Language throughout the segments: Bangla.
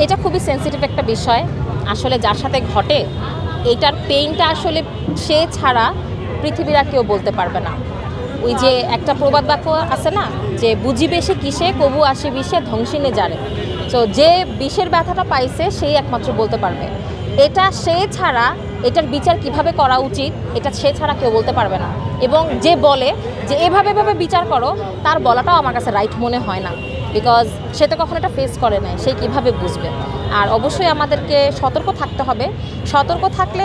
এটা খুবই সেন্সিটিভ একটা বিষয়। আসলে যার সাথে ঘটে এইটার পেইনটা আসলে সে ছাড়া পৃথিবীর আর কেউ বলতে পারবে না। ওই যে একটা প্রবাদ বাক্য আছে না, যে বুঝিবে সে কিসে কবু আসে বিষে ধ্বংসিনে জারে। তো যে বিষের ব্যথাটা পাইছে সেই একমাত্র বলতে পারবে। এটা সে ছাড়া, এটার বিচার কিভাবে করা উচিত এটা সে ছাড়া কেউ বলতে পারবে না। এবং যে বলে যে এভাবে এভাবে বিচার করো, তার বলাটাও আমার কাছে রাইট মনে হয় না, বিকজ সে তো কখনো এটা ফেস করে নাই, সে কিভাবে বুঝবে। আর অবশ্যই আমাদেরকে সতর্ক থাকতে হবে। সতর্ক থাকলে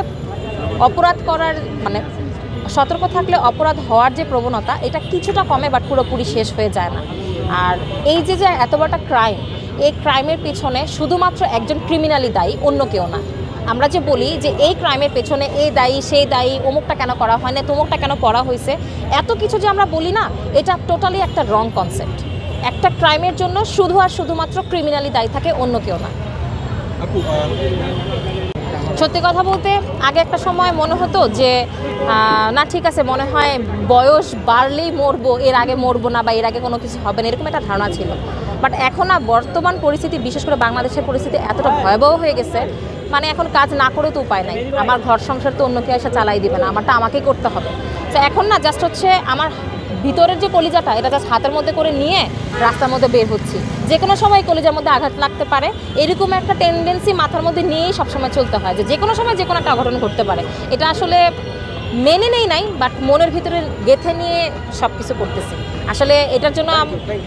অপরাধ করার সতর্ক থাকলে অপরাধ হওয়ার যে প্রবণতা এটা কিছুটা কমে, বাট পুরোপুরি শেষ হয়ে যায় না। আর এই যে এত বড়টা ক্রাইম, এই ক্রাইমের পেছনে শুধুমাত্র একজন ক্রিমিনালই দায়ী, অন্য কেউ না। আমরা যে বলি যে এই ক্রাইমের পেছনে এই দায়ী সেই দায়ী, অমুকটা কেন করা হয় না, তমুকটা কেন করা হয়েছে, এত কিছু যে আমরা বলি না, এটা টোটালি একটা রং কনসেপ্ট। একটা ক্রাইমের জন্য শুধু আর শুধুমাত্র ক্রিমিনালই দায়ী থাকে, অন্য কেউ না। সত্যি কথা বলতে আগে একটা সময় মনে হতো যে না ঠিক আছে, মনে হয় বয়স বাড়লেই মরবো, এর আগে মরবো না বা এর আগে কোনো কিছু হবে না, এরকম একটা ধারণা ছিল। বাট এখন না, বর্তমান পরিস্থিতি, বিশেষ করে বাংলাদেশের পরিস্থিতি এতটা ভয়াবহ হয়ে গেছে, এখন কাজ না করে তো উপায় নাই। আমার ঘর সংসার তো অন্য কেউ এসে চালাই দিবে না, আমারটা আমাকেই করতে হবে। তো এখন না জাস্ট হচ্ছে আমার ভিতরের যে কলিজাটা, এটা জাস্ট হাতের মধ্যে করে নিয়ে রাস্তার মধ্যে বের হচ্ছি। যে কোনো সময় কলিজার মধ্যে আঘাত লাগতে পারে, এরকম একটা টেন্ডেন্সি মাথার মধ্যে নিয়েই সবসময় চলতে হয়, যে কোনো সময় যে কোনো একটা অঘটন ঘটতে পারে। এটা আসলে মেনে নেই নাই, বাট মনের ভিতরে গেঁথে নিয়ে সব কিছু করতেছি। আসলে এটার জন্য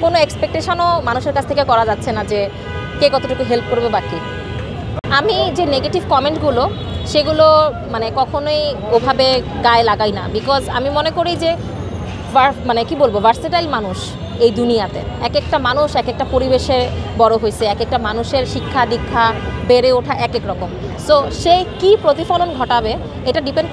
কোনো এক্সপেকটেশনও মানুষের কাছ থেকে করা যাচ্ছে না যে কে কতটুকু হেল্প করবে বা কী। আমি যে নেগেটিভ কমেন্টগুলো, সেগুলো কখনোই ওভাবে গায়ে লাগাই না, বিকজ আমি মনে করি যে কি বলবো, ভার্সেটাইল মানুষ এই দুনিয়াতে। এক একটা মানুষ এক একটা পরিবেশে বড় হয়েছে, এক একটা মানুষের শিক্ষা দীক্ষা বেড়ে ওঠা এক এক রকম। সো সে কি প্রতিফলন ঘটাবে এটা ডিপেন্ড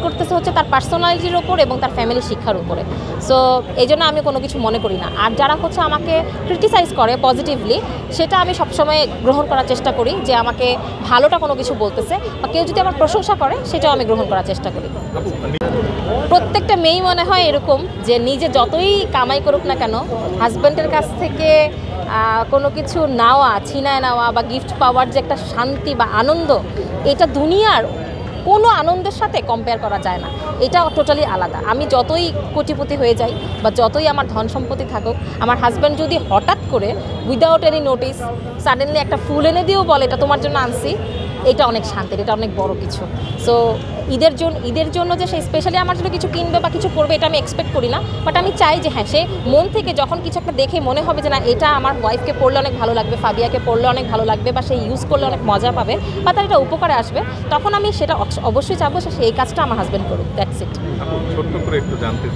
করতেছে হচ্ছে তার পার্সোনালিটির ওপর এবং তার ফ্যামিলির শিক্ষার উপরে। সো এই জন্য আমি কোনো কিছু মনে করি না। আর যারা হচ্ছে আমাকে ক্রিটিসাইজ করে পজিটিভলি, সেটা আমি সবসময় গ্রহণ করার চেষ্টা করি, যে আমাকে ভালোটা কোনো কিছু বলতেছে বা কেউ যদি আমার প্রশংসা করে সেটাও আমি গ্রহণ করার চেষ্টা করি। প্রত্যেকটা মেয়েই মনে হয় এরকম, যে নিজে যতই কামাই করুক না কেন, হাজব্যান্ডের কাছ থেকে কোনো কিছু নেওয়া, ছিনায় নেওয়া বা গিফট পাওয়ার যে একটা শান্তি বা আনন্দ, এটা দুনিয়ার কোনো আনন্দের সাথে কম্পেয়ার করা যায় না। এটা টোটালি আলাদা। আমি যতই কোটিপতি হয়ে যাই বা যতই আমার ধন সম্পত্তি থাকুক, আমার হাজব্যান্ড যদি হঠাৎ করে উইদাউট এনি নোটিস সাডেনলি একটা ফুল এনে দিয়েও বলে এটা তোমার জন্য আনছি, এটা অনেক শান্তির, এটা অনেক বড় কিছু। সো ঈদের জন্য যে সে স্পেশালি আমার জন্য কিছু কিনবে বা কিছু করবে, এটা আমি এক্সপেক্ট করি না। বাট আমি চাই যে হ্যাঁ, সে মন থেকে যখন কিছু একটা দেখে মনে হবে যে না, এটা আমার ওয়াইফকে পড়লে অনেক ভালো লাগবে, ফাবিয়াকে পড়লে অনেক ভালো লাগবে, বা সে ইউজ করলে অনেক মজা পাবে, বা তার এটা উপকারে আসবে, তখন আমি সেটা অবশ্যই চাবো সে এই কাজটা আমার হাজব্যান্ড করুক। That's it. ছোট্ট করে একটু জানতে